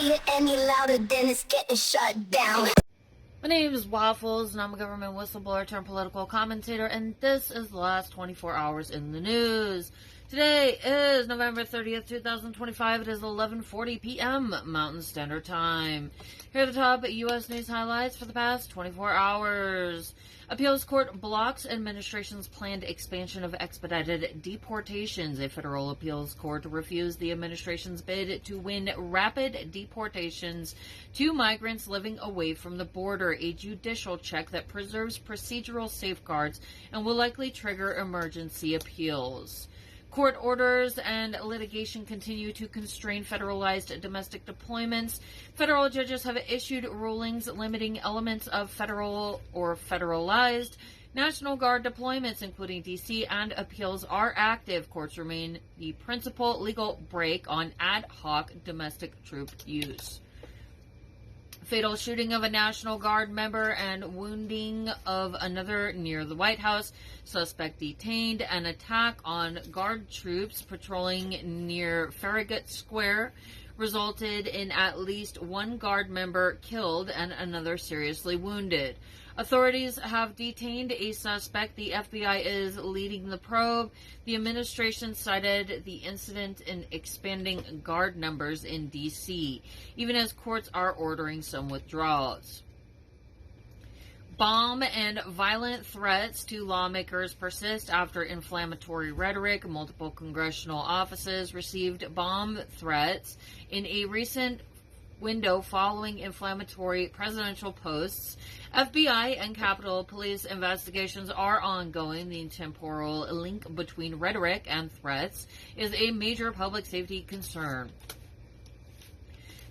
play it any louder, then it's getting shut down. My name is Waffles, and I'm a government whistleblower turned political commentator, and this is the last 24 hours in the news. Today is November 30th, 2025. It is 11:40 p.m. Mountain Standard Time. Here are the top U.S. news highlights for the past 24 hours. Appeals court blocks administration's planned expansion of expedited deportations. A federal appeals court refused the administration's bid to win rapid deportations to migrants living away from the border, a judicial check that preserves procedural safeguards and will likely trigger emergency appeals. Court orders and litigation continue to constrain federalized domestic deployments. Federal judges have issued rulings limiting elements of federal or federalized National Guard deployments, including D.C., and appeals are active. Courts remain the principal legal brake on ad hoc domestic troop use. Fatal shooting of a National Guard member and wounding of another near the White House. Suspect detained. An attack on Guard troops patrolling near Farragut Square resulted in at least one Guard member killed and another seriously wounded. Authorities have detained a suspect. The FBI is leading the probe. The administration cited the incident in expanding Guard numbers in D.C., even as courts are ordering some withdrawals. Bomb and violent threats to lawmakers persist after inflammatory rhetoric. Multiple congressional offices received bomb threats in a recent window following inflammatory presidential posts. FBI and Capitol Police investigations are ongoing. The temporal link between rhetoric and threats is a major public safety concern.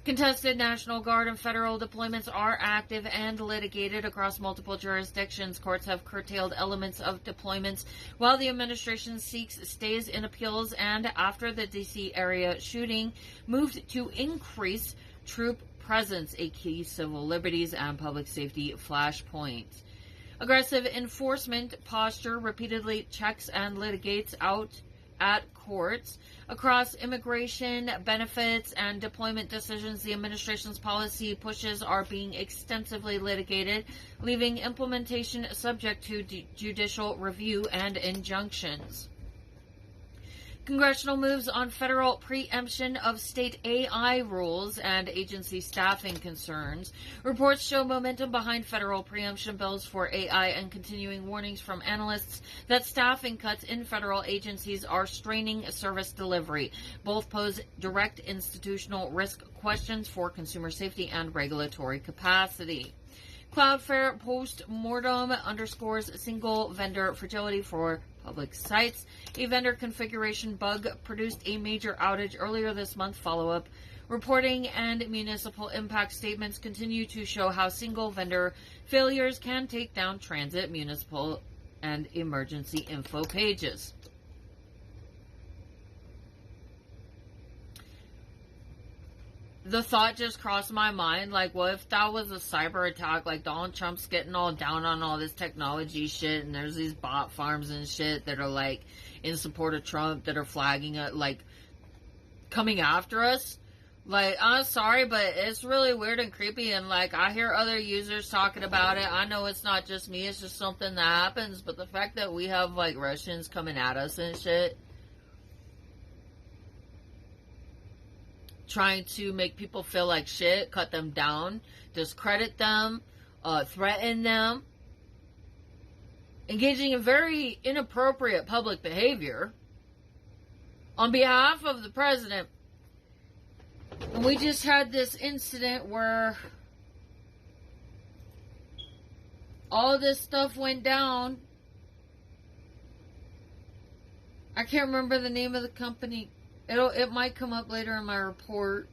Contested National Guard and federal deployments are active and litigated across multiple jurisdictions. Courts have curtailed elements of deployments while the administration seeks stays in appeals, and after the D.C. area shooting, moved to increase troop presence, a key civil liberties and public safety flashpoint. Aggressive enforcement posture repeatedly checks and litigates out at courts. Across immigration, benefits, and deployment decisions, the administration's policy pushes are being extensively litigated, leaving implementation subject to judicial review and injunctions. Congressional moves on federal preemption of state AI rules and agency staffing concerns. Reports show momentum behind federal preemption bills for AI and continuing warnings from analysts that staffing cuts in federal agencies are straining service delivery. Both pose direct institutional risk questions for consumer safety and regulatory capacity. Cloudflare post-mortem underscores single vendor fragility for public sites. A vendor configuration bug produced a major outage earlier this month. Follow-up reporting and municipal impact statements continue to show how single vendor failures can take down transit, municipal, and emergency info pages. The thought just crossed my mind, like, what if that was a cyber attack? Like, Donald Trump's getting all down on all this technology shit, and there's these bot farms and shit that are, like, in support of Trump that are flagging it, like, coming after us. Like, I'm sorry, but it's really weird and creepy, and, like, I hear other users talking about it. I know it's not just me, it's just something that happens, but the fact that we have, like, Russians coming at us and shit, trying to make people feel like shit, cut them down, discredit them, threaten them, engaging in very inappropriate public behavior on behalf of the president. And we just had this incident where all this stuff went down. I can't remember the name of the company. It might come up later in my report.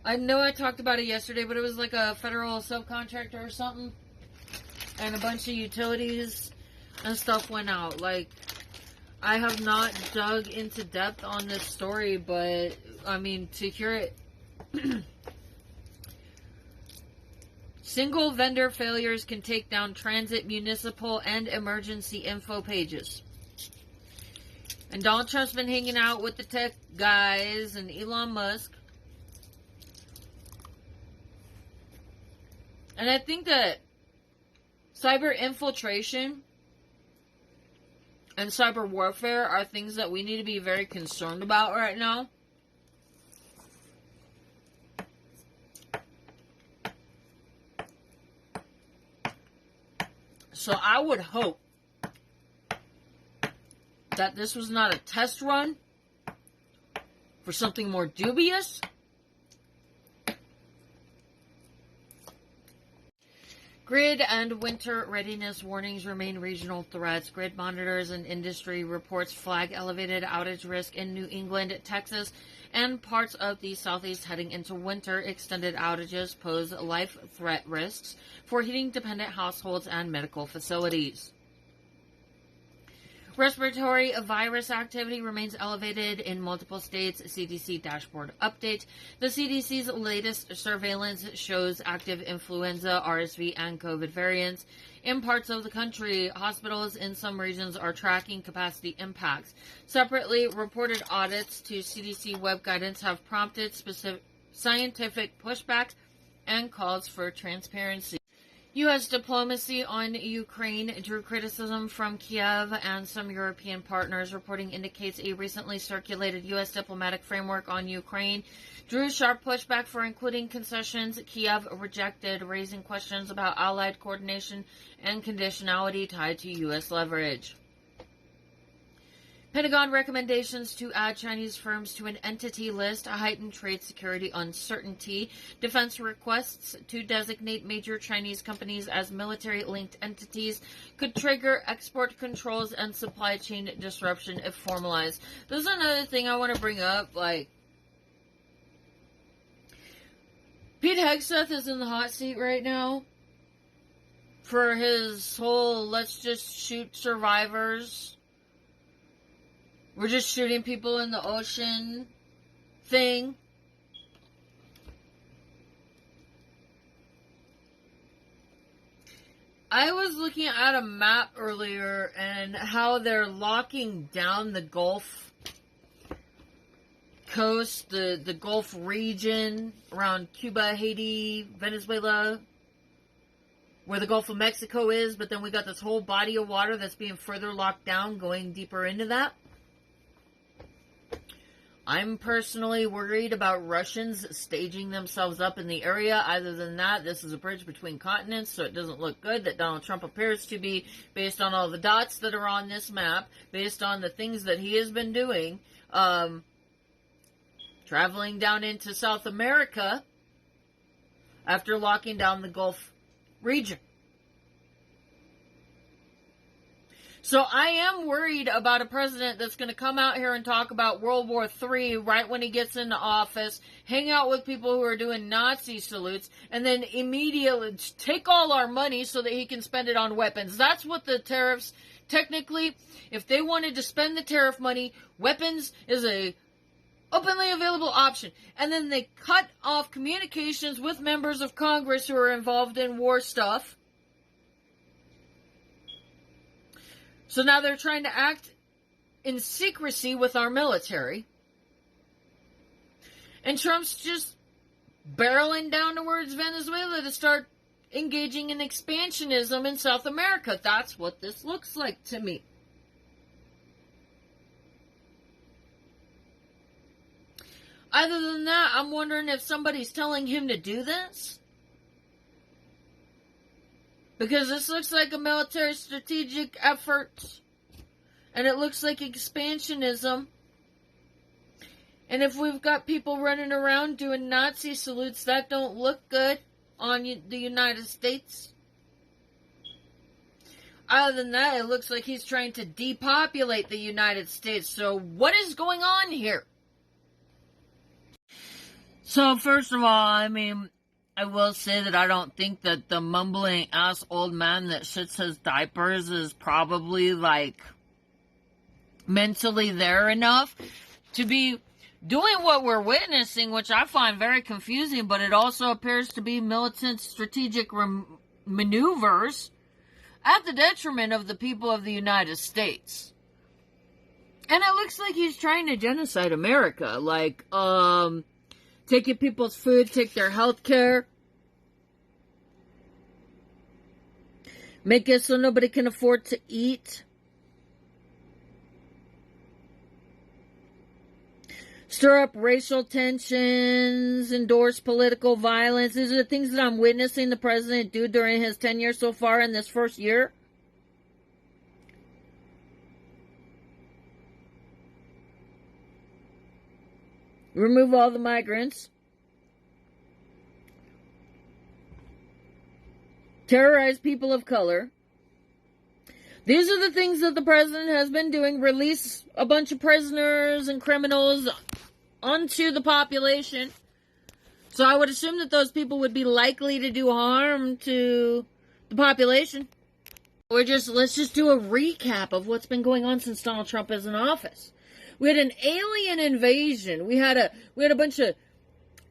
I know I talked about it yesterday, but it was like a federal subcontractor or something. And a bunch of utilities and stuff went out. Like, I have not dug into depth on this story, but, I mean, to hear it... Single vendor failures can take down transit, municipal, and emergency info pages. And Donald Trump's been hanging out with the tech guys and Elon Musk. And I think that cyber infiltration and cyber warfare are things that we need to be very concerned about right now. So I would hope that this was not a test run for something more dubious. Grid and winter readiness warnings remain regional threats. Grid monitors and industry reports flag elevated outage risk in New England, Texas, and parts of the Southeast heading into winter. Extended outages pose life threat risks for heating-dependent households and medical facilities. Respiratory virus activity remains elevated in multiple states. CDC dashboard update. The CDC's latest surveillance shows active influenza, RSV, and COVID variants in parts of the country. Hospitals in some regions are tracking capacity impacts. Separately, reported audits to CDC web guidance have prompted specific scientific pushback and calls for transparency. U.S. diplomacy on Ukraine drew criticism from Kiev and some European partners. Reporting indicates a recently circulated U.S. diplomatic framework on Ukraine drew sharp pushback for including concessions. Kiev rejected, raising questions about allied coordination and conditionality tied to U.S. leverage. Pentagon recommendations to add Chinese firms to an entity list, heightened trade security uncertainty. Defense requests to designate major Chinese companies as military-linked entities could trigger export controls and supply chain disruption if formalized. This is another thing I want to bring up. Pete Hegseth is in the hot seat right now for his whole let's just shoot survivors. We're just shooting people in the ocean thing. I was looking at a map earlier and how they're locking down the Gulf Coast, the Gulf region around Cuba, Haiti, Venezuela, where the Gulf of Mexico is, but then we got this whole body of water that's being further locked down, going deeper into that. I'm personally worried about Russians staging themselves up in the area. Other than that, this is a bridge between continents, so it doesn't look good that Donald Trump appears to be, based on all the dots that are on this map, based on the things that he has been doing, traveling down into South America after locking down the Gulf region. So I am worried about a president that's going to come out here and talk about World War III right when he gets into office, hang out with people who are doing Nazi salutes, and then immediately take all our money so that he can spend it on weapons. That's what the tariffs, technically, if they wanted to spend the tariff money, weapons is a openly available option. And then they cut off communications with members of Congress who are involved in war stuff. So now they're trying to act in secrecy with our military. And Trump's just barreling down towards Venezuela to start engaging in expansionism in South America. That's what this looks like to me. Other than that, I'm wondering if somebody's telling him to do this. Because this looks like a military strategic effort. And it looks like expansionism. And if we've got people running around doing Nazi salutes, that don't look good on the United States. Other than that, it looks like he's trying to depopulate the United States. So what is going on here? So first of all, I will say that I don't think that the mumbling ass old man that shits his diapers is probably mentally there enough to be doing what we're witnessing, which I find very confusing, but it also appears to be militant strategic maneuvers at the detriment of the people of the United States. And it looks like he's trying to genocide America. Like, taking people's food, take their health care. Make it so nobody can afford to eat. Stir up racial tensions, endorse political violence. These are the things that I'm witnessing the president do during his tenure so far in this first year. Remove all the migrants. Terrorize people of color. These are the things that the president has been doing. Release a bunch of prisoners and criminals onto the population. So I would assume that those people would be likely to do harm to the population. Let's just do a recap of what's been going on since Donald Trump is in office. We had an alien invasion. We had a bunch of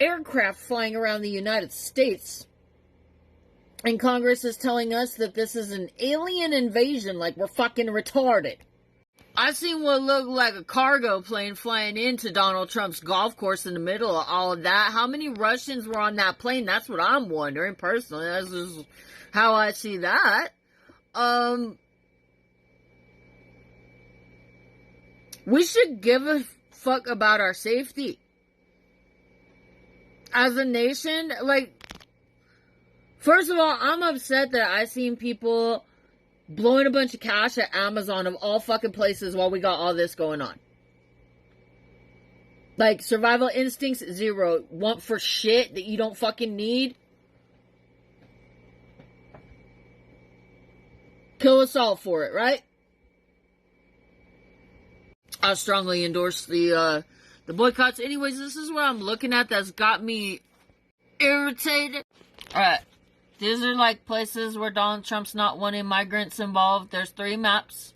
aircraft flying around the United States. And Congress is telling us that this is an alien invasion, like we're fucking retarded. I seen what looked like a cargo plane flying into Donald Trump's golf course in the middle of all of that. How many Russians were on that plane? That's what I'm wondering, personally. That's just how I see that. We should give a fuck about our safety. As a nation, like, first of all, I'm upset that I seen people blowing a bunch of cash at Amazon of all fucking places while we got all this going on. Like, survival instincts, 0. Want for shit that you don't fucking need. Kill us all for it, right? I strongly endorse the boycotts. Anyways, this is what I'm looking at that's got me irritated. Alright. These are like places where Donald Trump's not wanting migrants involved. There's 3 maps.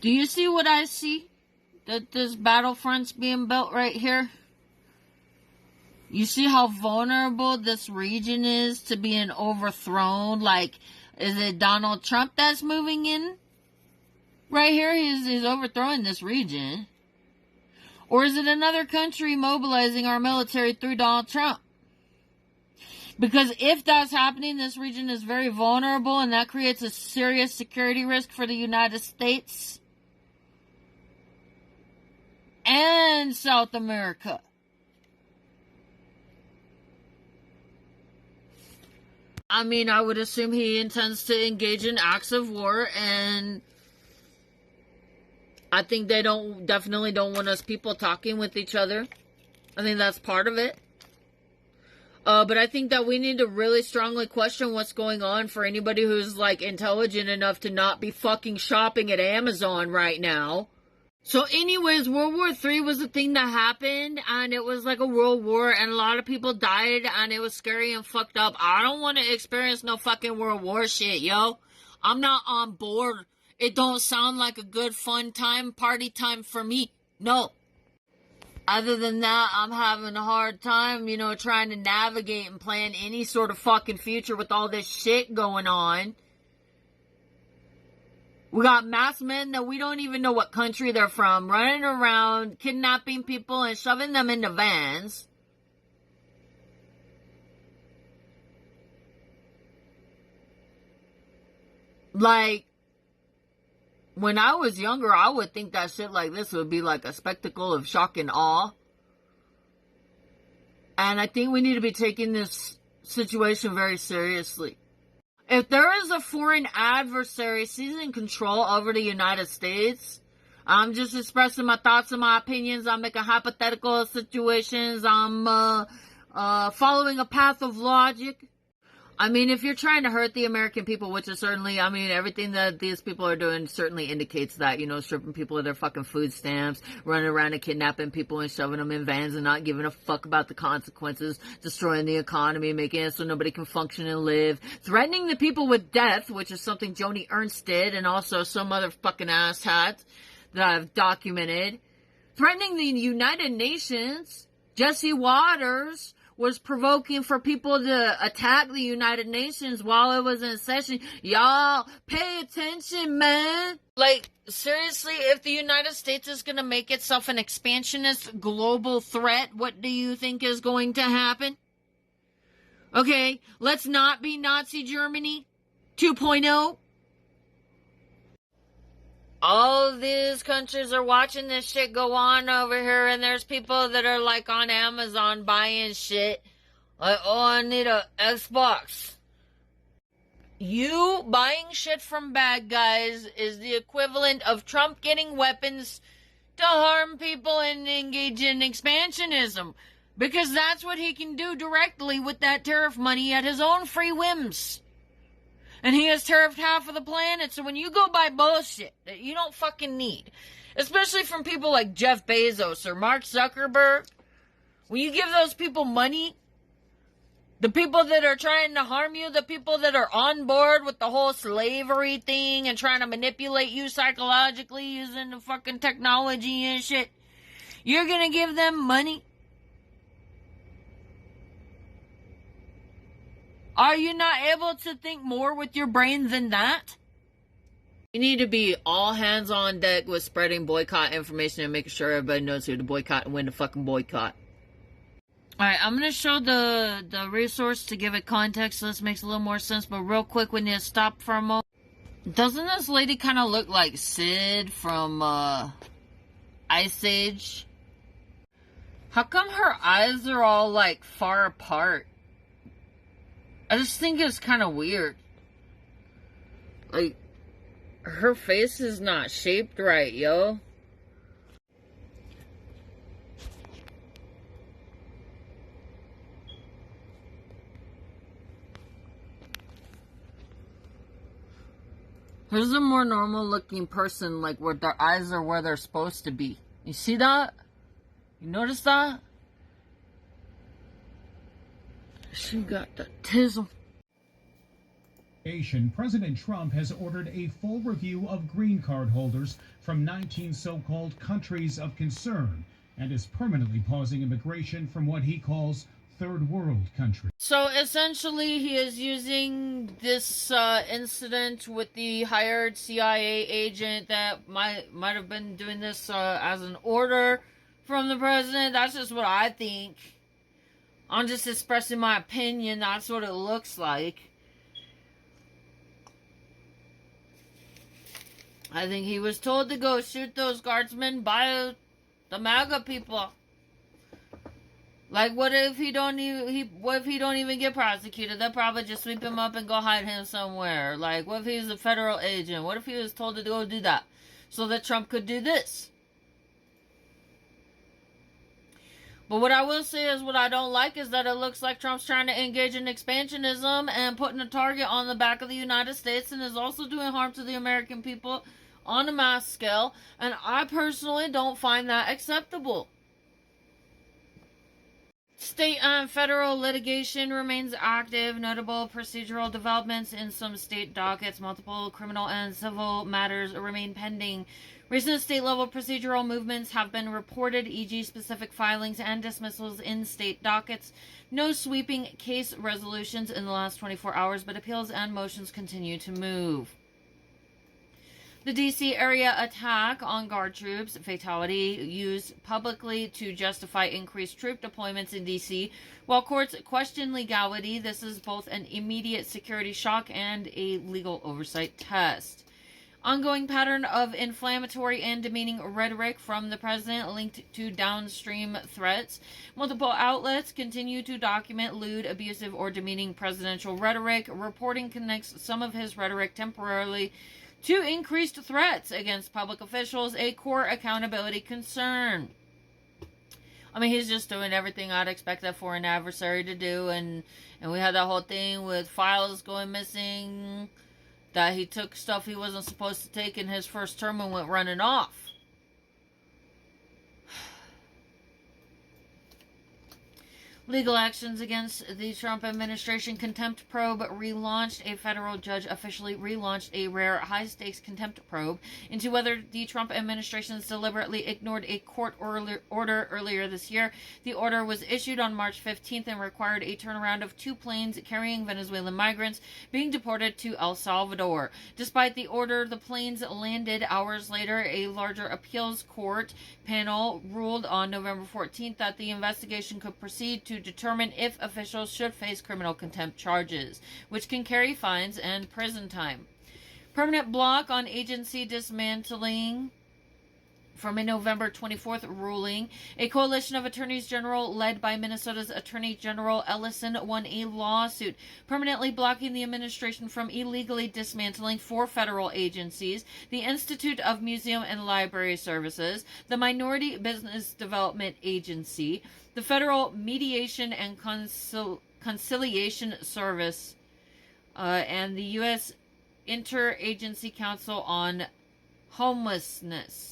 Do you see what I see? That this battlefront's being built right here? You see how vulnerable this region is to being overthrown? Like, is it Donald Trump that's moving in? Right here, he's overthrowing this region. Or is it another country mobilizing our military through Donald Trump? Because if that's happening, this region is very vulnerable, and that creates a serious security risk for the United States and South America. I mean, I would assume he intends to engage in acts of war, and I think they definitely don't want us people talking with each other. I think that's part of it. But I think that we need to really strongly question what's going on for anybody who's, like, intelligent enough to not be fucking shopping at Amazon right now. So anyways, World War III was a thing that happened, and it was like a world war, and a lot of people died, and it was scary and fucked up. I don't want to experience no fucking World War shit, yo. I'm not on board. It don't sound like a good fun time, party time for me. No. Other than that, I'm having a hard time, trying to navigate and plan any sort of fucking future with all this shit going on. We got masked men that we don't even know what country they're from, running around, kidnapping people and shoving them into vans. Like, when I was younger, I would think that shit like this would be like a spectacle of shock and awe. And I think we need to be taking this situation very seriously. If there is a foreign adversary seizing control over the United States, I'm just expressing my thoughts and my opinions. I'm making hypothetical situations. I'm following a path of logic. I mean, if you're trying to hurt the American people, which is certainly, everything that these people are doing certainly indicates that, stripping people of their fucking food stamps, running around and kidnapping people and shoving them in vans and not giving a fuck about the consequences, destroying the economy, making it so nobody can function and live, threatening the people with death, which is something Joni Ernst did, and also some other fucking asshats that I've documented, threatening the United Nations, Jesse Waters was provoking for people to attack the United Nations while it was in session. Y'all, pay attention, man. Like, seriously, if the United States is going to make itself an expansionist global threat, what do you think is going to happen? Okay, let's not be Nazi Germany 2.0. All these countries are watching this shit go on over here, and there's people that are like on Amazon buying shit. Like, oh, I need a Xbox. You buying shit from bad guys is the equivalent of Trump getting weapons to harm people and engage in expansionism. Because that's what he can do directly with that tariff money at his own free whims. And he has tariffed half of the planet, so when you go buy bullshit that you don't fucking need, especially from people like Jeff Bezos or Mark Zuckerberg, when you give those people money, the people that are trying to harm you, the people that are on board with the whole slavery thing and trying to manipulate you psychologically using the fucking technology and shit, you're gonna give them money? Are you not able to think more with your brain than that? You need to be all hands on deck with spreading boycott information and making sure everybody knows who to boycott and when to fucking boycott. Alright, I'm going to show the resource to give it context so this makes a little more sense, but real quick, we need to stop for a moment. Doesn't this lady kind of look like Sid from Ice Age? How come her eyes are all like far apart? I just think it's kind of weird. Like, her face is not shaped right, yo. Here's a more normal looking person, like where their eyes are where they're supposed to be. You see that? You notice that? She got the tism. President Trump has ordered a full review of green card holders from 19 so-called countries of concern and is permanently pausing immigration from what he calls third world countries. So essentially he is using this incident with the hired CIA agent that might have been doing this as an order from the president. That's just what I think. I'm just expressing my opinion. That's what it looks like. I think he was told to go shoot those guardsmen by the MAGA people. Like, what if he don't even get prosecuted? They'll probably just sweep him up and go hide him somewhere. Like, what if he's a federal agent? What if he was told to go do that so that Trump could do this? But what I will say is what I don't like is that it looks like Trump's trying to engage in expansionism and putting a target on the back of the United States and is also doing harm to the American people on a mass scale. And I personally don't find that acceptable. State and federal litigation remains active. Notable procedural developments in some state dockets. Multiple criminal and civil matters remain pending. Recent state-level procedural movements have been reported, e.g. specific filings and dismissals in state dockets. No sweeping case resolutions in the last 24 hours, but appeals and motions continue to move. The D.C. area attack on guard troops, fatality, used publicly to justify increased troop deployments in D.C. While courts question legality, this is both an immediate security shock and a legal oversight test. Ongoing pattern of inflammatory and demeaning rhetoric from the president linked to downstream threats. Multiple outlets continue to document lewd, abusive, or demeaning presidential rhetoric. Reporting connects some of his rhetoric temporarily to increased threats against public officials, a core accountability concern. I mean, he's just doing everything I'd expect a foreign adversary to do, and we had that whole thing with files going missing, that he took stuff he wasn't supposed to take in his first term and went running off. Legal actions against the Trump administration contempt probe relaunched. A federal judge officially relaunched a rare high-stakes contempt probe into whether the Trump administration deliberately ignored a court order earlier this year. The order was issued on March 15th and required a turnaround of 2 planes carrying Venezuelan migrants being deported to El Salvador. Despite the order, the planes landed hours later. A larger appeals court panel ruled on November 14th that the investigation could proceed to determine if officials should face criminal contempt charges, which can carry fines and prison time. Permanent block on agency dismantling. From a November 24th ruling, a coalition of attorneys general led by Minnesota's Attorney General Ellison won a lawsuit permanently blocking the administration from illegally dismantling 4 federal agencies: the Institute of Museum and Library Services, the Minority Business Development Agency, the Federal Mediation and Conciliation Service, and the U.S. Interagency Council on Homelessness.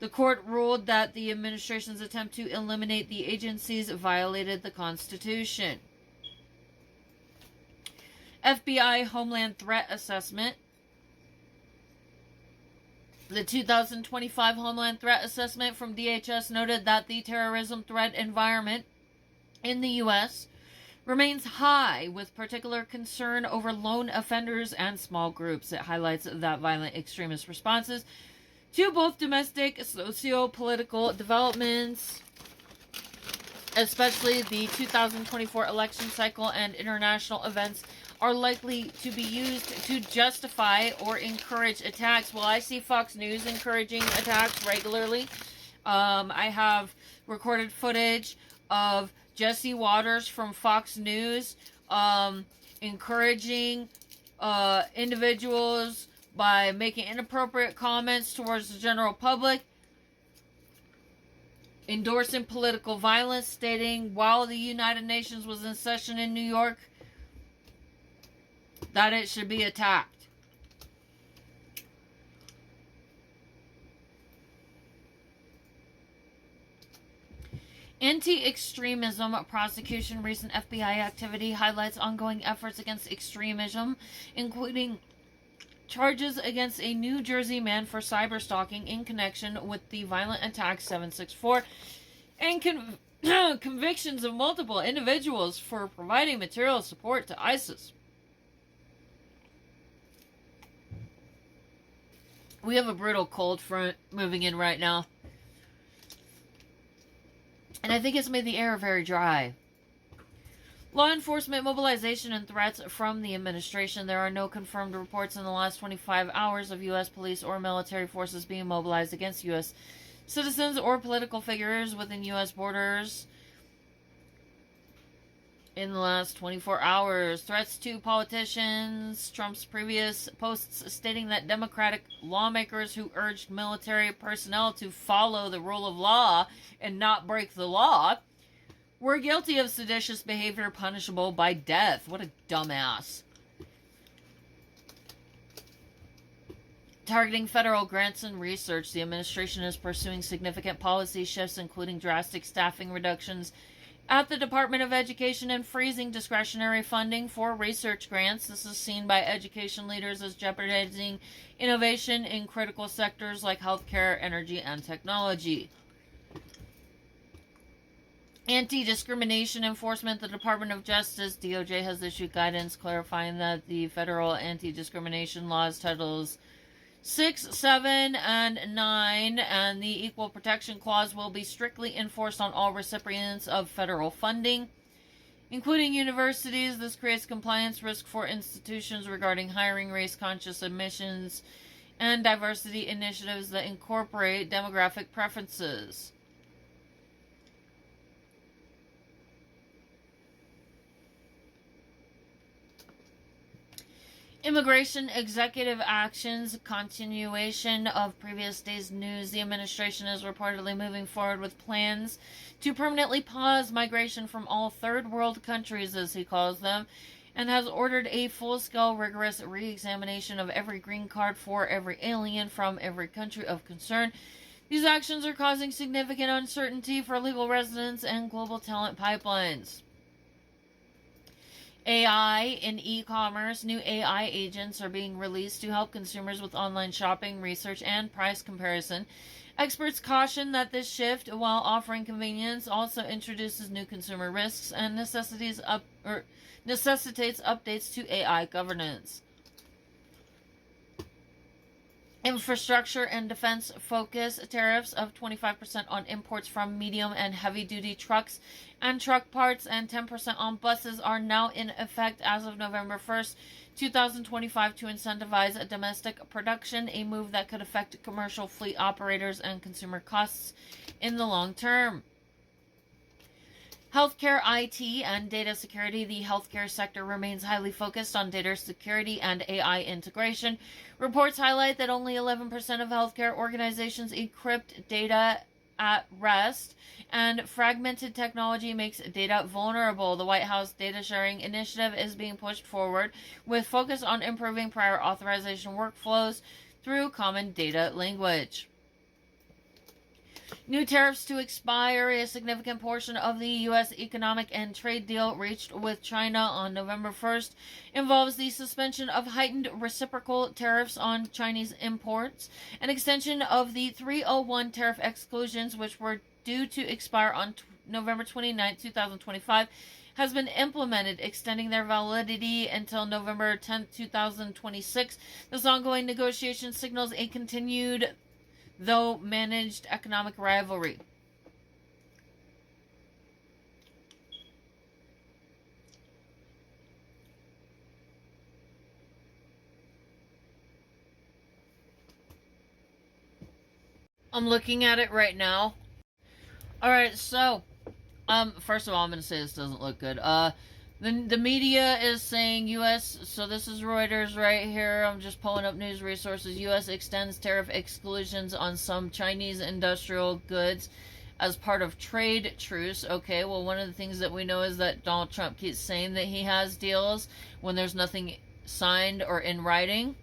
The court ruled that the administration's attempt to eliminate the agencies violated the Constitution. FBI Homeland Threat Assessment. The 2025 Homeland Threat Assessment from DHS noted that the terrorism threat environment in the U.S. remains high, with particular concern over lone offenders and small groups. It highlights that violent extremist responses to both domestic socio-political developments, especially the 2024 election cycle and international events, are likely to be used to justify or encourage attacks. Well, I see Fox News encouraging attacks regularly. I have recorded footage of Jesse Waters from Fox News encouraging individuals by making inappropriate comments towards the general public, endorsing political violence, stating while the United Nations was in session in New York that it should be attacked. Anti-extremism prosecution. Recent FBI activity highlights ongoing efforts against extremism, including charges against a New Jersey man for cyberstalking in connection with the violent attack 764, and convictions of multiple individuals for providing material support to ISIS. We have a brutal cold front moving in right now, and I think it's made the air very dry. Law enforcement mobilization and threats from the administration. There are no confirmed reports in the last 25 hours of U.S. police or military forces being mobilized against U.S. citizens or political figures within U.S. borders in the last 24 hours. Threats to politicians. Trump's previous posts stating that Democratic lawmakers who urged military personnel to follow the rule of law and not break the law were guilty of seditious behavior punishable by death. What a dumbass. Targeting federal grants and research. The administration is pursuing significant policy shifts, including drastic staffing reductions at the Department of Education and freezing discretionary funding for research grants. This is seen by education leaders as jeopardizing innovation in critical sectors like healthcare, energy, and technology. Anti-discrimination enforcement. The Department of Justice, DOJ, has issued guidance clarifying that the federal anti-discrimination laws, Titles 6, 7, and 9, and the Equal Protection Clause will be strictly enforced on all recipients of federal funding, including universities. This creates compliance risk for institutions regarding hiring race-conscious admissions and diversity initiatives that incorporate demographic preferences. Immigration executive actions. Continuation of previous day's news. The administration is reportedly moving forward with plans to permanently pause migration from all third world countries, as he calls them, and has ordered a full-scale, rigorous re-examination of every green card for every alien from every country of concern These actions are causing significant uncertainty for legal residents and global talent pipelines. AI in e-commerce. New AI agents are being released to help consumers with online shopping, research, and price comparison. Experts caution that this shift, while offering convenience, also introduces new consumer risks and necessitates updates to AI governance. Infrastructure and defense focus. Tariffs of 25% on imports from medium and heavy duty trucks and truck parts and 10% on buses are now in effect as of November 1st, 2025 to incentivize domestic production, a move that could affect commercial fleet operators and consumer costs in the long term. Healthcare, IT, and data security. The healthcare sector remains highly focused on data security and AI integration. Reports highlight that only 11% of healthcare organizations encrypt data at rest, and fragmented technology makes data vulnerable. The White House data sharing initiative is being pushed forward with focus on improving prior authorization workflows through common data language. New tariffs to expire. A significant portion of the U.S. economic and trade deal reached with China on November 1st involves the suspension of heightened reciprocal tariffs on Chinese imports. An extension of the 301 tariff exclusions, which were due to expire on November 29, 2025, has been implemented, extending their validity until November 10, 2026. This ongoing negotiation signals a continued, though managed, economic rivalry. I'm looking at it right now. Alright, so, first of all, I'm going to say this doesn't look good. The media is saying U.S., so this is Reuters right here, I'm just pulling up news resources. U.S. extends tariff exclusions on some Chinese industrial goods as part of trade truce. Okay, well, one of the things that we know is that Donald Trump keeps saying that he has deals when there's nothing signed or in writing.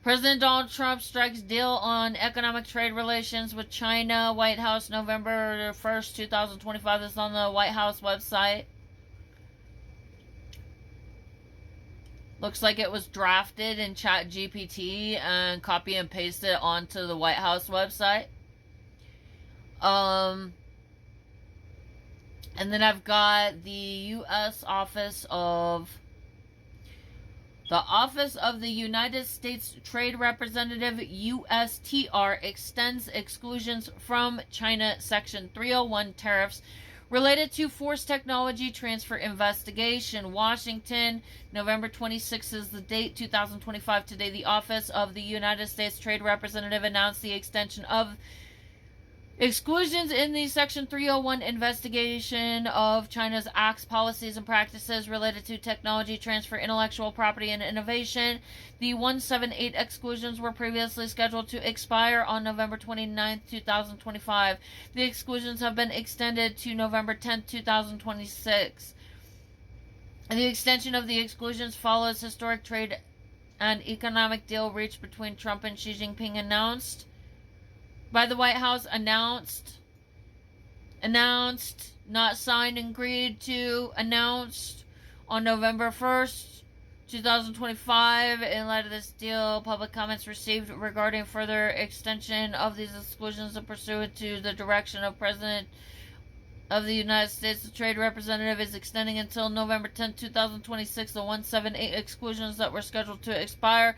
President Donald Trump strikes deal on economic trade relations with China. White House, November 1st, 2025. This is on the White House website. Looks like it was drafted in ChatGPT and copy and pasted onto the White House website. And then I've got the U.S. The Office of the United States Trade Representative, USTR, extends exclusions from China Section 301 tariffs related to forced technology transfer investigation. Washington, November 26th is the date, 2025. Today, the Office of the United States Trade Representative announced the extension of exclusions in the Section 301 investigation of China's acts, policies, and practices related to technology transfer, intellectual property, and innovation. The 178 exclusions were previously scheduled to expire on November 29, 2025. The exclusions have been extended to November 10, 2026. The extension of the exclusions follows historic trade and economic deal reached between Trump and Xi Jinping announced by the White House, announced, not signed, agreed to, announced on November 1st, 2025. In light of this deal, public comments received regarding further extension of these exclusions are pursuant to the direction of President of the United States. The Trade Representative is extending until November 10, 2026, the 178 exclusions that were scheduled to expire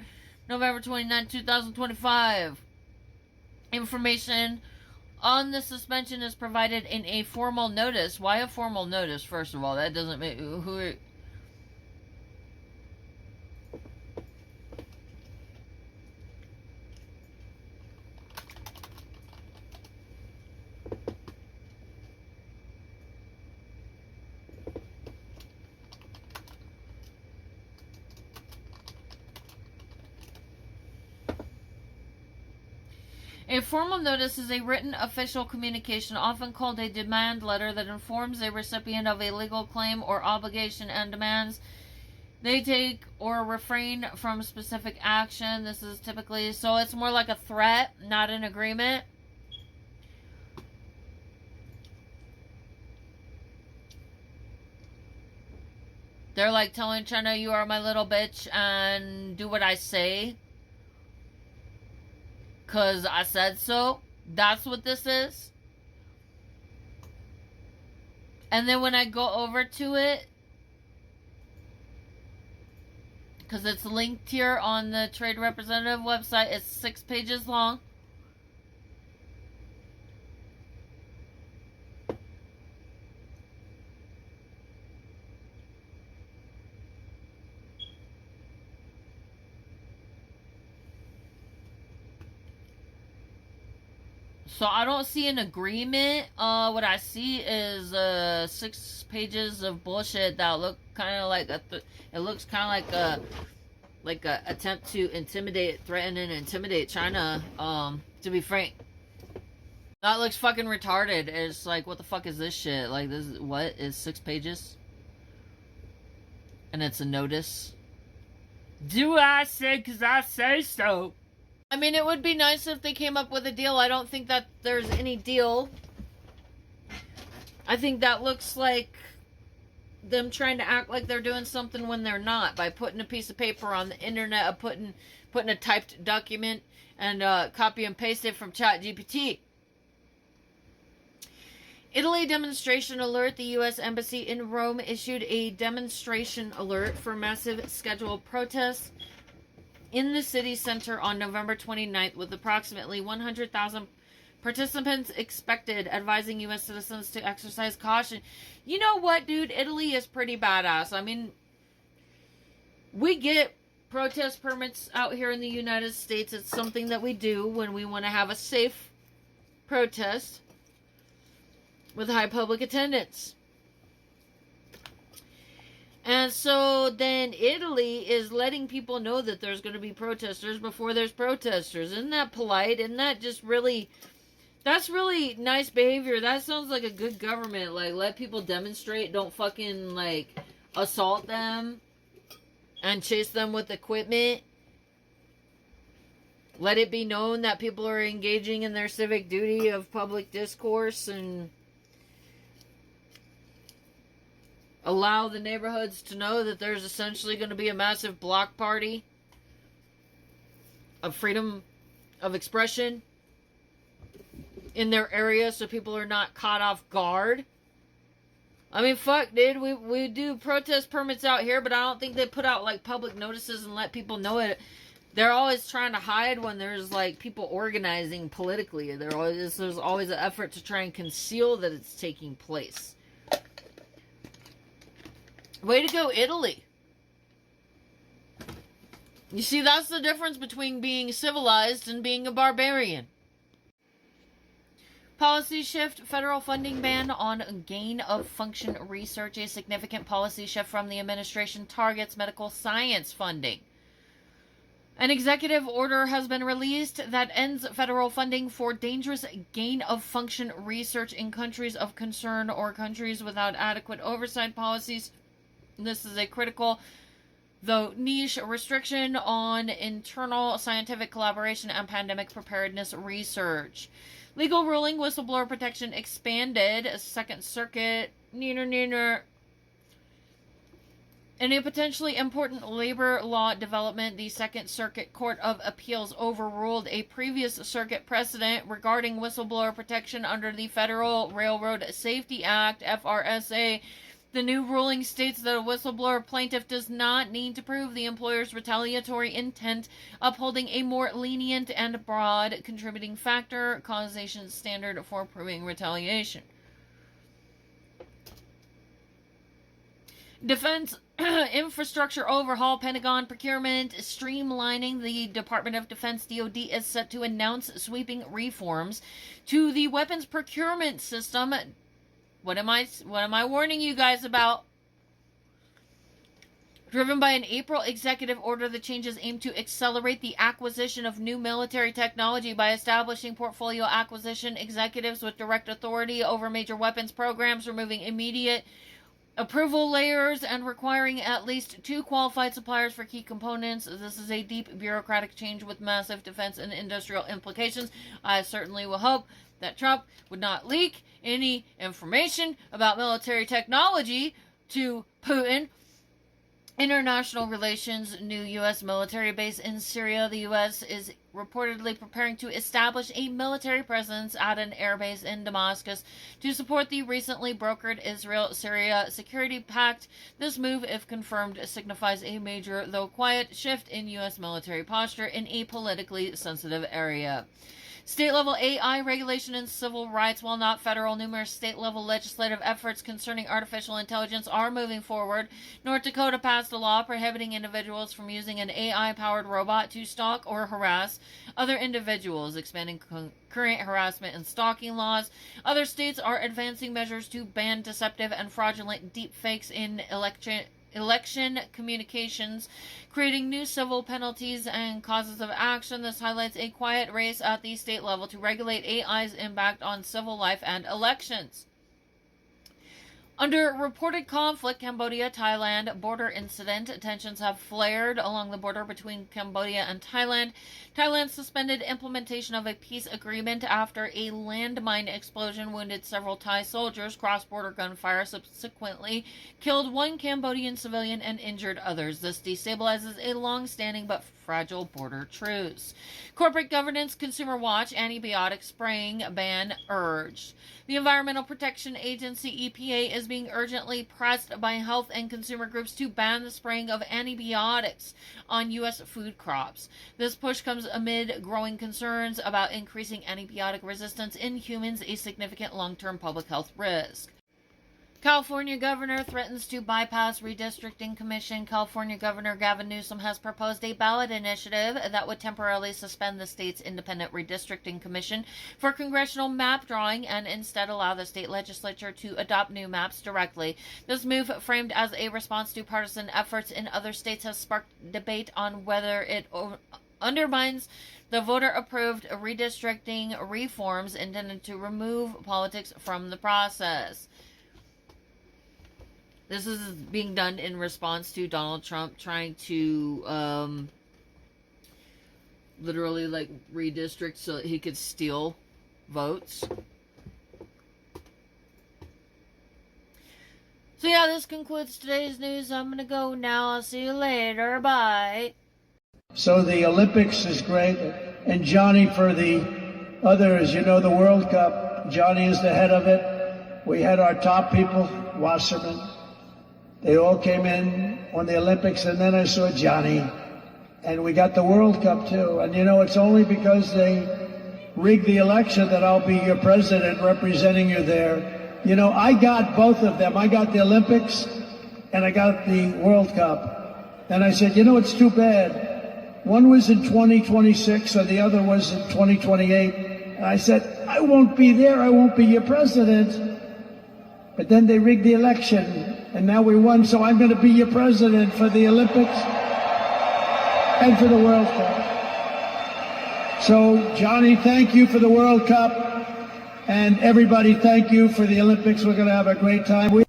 November 29, 2025. Information on the suspension is provided in a formal notice. Why a formal notice, first of all? That doesn't make... A formal notice is a written official communication, often called a demand letter, that informs a recipient of a legal claim or obligation and demands They take or refrain from specific action. This is typically, so it's more like a threat, not an agreement. They're like telling China, you are my little bitch and do what I say. 'Cause I said so. That's what this is. And then when I go over to it, because it's linked here on the Trade Representative website, it's 6 pages long. So I don't see an agreement. What I see is 6 pages of bullshit that look kind of like it looks kind of like a attempt to intimidate, threaten, and intimidate China. To be frank, that looks fucking retarded. It's like, what the fuck is this shit? Like, this what is 6 pages? And it's a notice. Do I say 'cause I say so? I mean, it would be nice if they came up with a deal. I don't think that there's any deal. I think that looks like them trying to act like they're doing something when they're not, by putting a piece of paper on the internet, putting a typed document and copy and paste it from ChatGPT. Italy demonstration alert. The U.S. Embassy in Rome issued a demonstration alert for massive scheduled protests in the city center on November 29th, with approximately 100,000 participants expected, advising U.S. citizens to exercise caution. You know what, dude? Italy is pretty badass. I mean, we get protest permits out here in the United States. It's something that we do when we want to have a safe protest with high public attendance. And so then Italy is letting people know that there's going to be protesters before there's protesters. Isn't that polite? Isn't that just really... That's really nice behavior. That sounds like a good government. Like, let people demonstrate. Don't fucking, like, assault them and chase them with equipment. Let it be known that people are engaging in their civic duty of public discourse, and allow the neighborhoods to know that there's essentially going to be a massive block party of freedom of expression in their area, so people are not caught off guard. I mean, fuck, dude. We do protest permits out here, but I don't think they put out, like, public notices and let people know it. They're always trying to hide when there's, like, people organizing politically. There's always an effort to try and conceal that it's taking place. Way to go, Italy. You see, that's the difference between being civilized and being a barbarian. Policy shift. Federal funding ban on gain-of-function research. A significant policy shift from the administration targets medical science funding. An executive order has been released that ends federal funding for dangerous gain-of-function research in countries of concern or countries without adequate oversight policies. This is a critical, though niche, restriction on internal scientific collaboration and pandemic preparedness research. Legal ruling, whistleblower protection expanded. Second Circuit, in a potentially important labor law development, the Second Circuit Court of Appeals overruled a previous circuit precedent regarding whistleblower protection under the Federal Railroad Safety Act, FRSA. The new ruling states that a whistleblower plaintiff does not need to prove the employer's retaliatory intent, upholding a more lenient and broad contributing factor causation standard for proving retaliation. Defense infrastructure overhaul. Pentagon procurement streamlining. The Department of Defense, DoD, is set to announce sweeping reforms to the weapons procurement system. What am I warning you guys about? Driven by an April executive order, the changes aim to accelerate the acquisition of new military technology by establishing portfolio acquisition executives with direct authority over major weapons programs, removing immediate approval layers and requiring at least 2 qualified suppliers for key components. This is a deep bureaucratic change with massive defense and industrial implications. I certainly will hope that Trump would not leak any information about military technology to Putin. International relations, new U.S. military base in Syria. The U.S. is reportedly preparing to establish a military presence at an airbase in Damascus to support the recently brokered Israel-Syria security pact. This move, if confirmed, signifies a major, though quiet, shift in U.S. military posture in a politically sensitive area. State-level AI regulation and civil rights, while not federal, numerous state-level legislative efforts concerning artificial intelligence are moving forward. North Dakota passed a law prohibiting individuals from using an AI-powered robot to stalk or harass other individuals, expanding current harassment and stalking laws. Other states are advancing measures to ban deceptive and fraudulent deepfakes in election communications, creating new civil penalties and causes of action. This highlights a quiet race at the state level to regulate AI's impact on civil life and elections. Under reported conflict, Cambodia-Thailand border incident, tensions have flared along the border between Cambodia and Thailand. Thailand suspended implementation of a peace agreement after a landmine explosion wounded several Thai soldiers. Cross-border gunfire subsequently killed one Cambodian civilian and injured others. This destabilizes a long-standing but fragile border truce. Corporate governance, Consumer Watch, antibiotic spraying ban urged. The Environmental Protection Agency, EPA, is being urgently pressed by health and consumer groups to ban the spraying of antibiotics on U.S. food crops. This push comes amid growing concerns about increasing antibiotic resistance in humans, a significant long-term public health risk. California governor threatens to bypass redistricting commission. California Governor Gavin Newsom has proposed a ballot initiative that would temporarily suspend the state's independent redistricting commission for congressional map drawing and instead allow the state legislature to adopt new maps directly. This move, framed as a response to partisan efforts in other states, has sparked debate on whether it undermines the voter-approved redistricting reforms intended to remove politics from the process. This is being done in response to Donald Trump trying to literally redistrict so that he could steal votes. So yeah, this concludes today's news. I'm gonna go now. I'll see you later. Bye. So the Olympics is great, and Johnny for the others, the World Cup. Johnny is the head of it. We had our top people, Wasserman. They all came in on the Olympics, and then I saw Johnny. And we got the World Cup, too. And, it's only because they rigged the election that I'll be your president representing you there. I got both of them. I got the Olympics, and I got the World Cup. And I said, it's too bad. One was in 2026, and the other was in 2028. And I said, I won't be there. I won't be your president. But then they rigged the election. And now we won, so I'm going to be your president for the Olympics and for the World Cup. So, Johnny, thank you for the World Cup. And everybody, thank you for the Olympics. We're going to have a great time.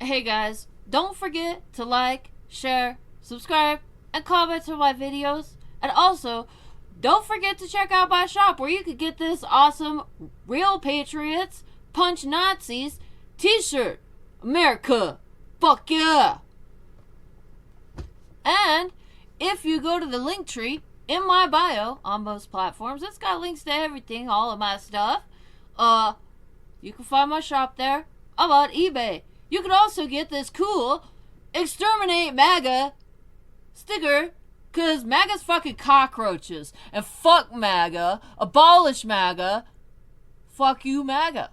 Hey guys, don't forget to like, share, subscribe, and comment on my videos. And also, don't forget to check out my shop where you could get this awesome Real Patriots, Punch Nazis t-shirt. America. Fuck yeah. And if you go to the link tree in my bio on most platforms, it's got links to everything, all of my stuff. You can find my shop there. I'm on eBay. You can also get this cool Exterminate MAGA sticker, cause MAGA's fucking cockroaches. And fuck MAGA. Abolish MAGA. Fuck you, MAGA.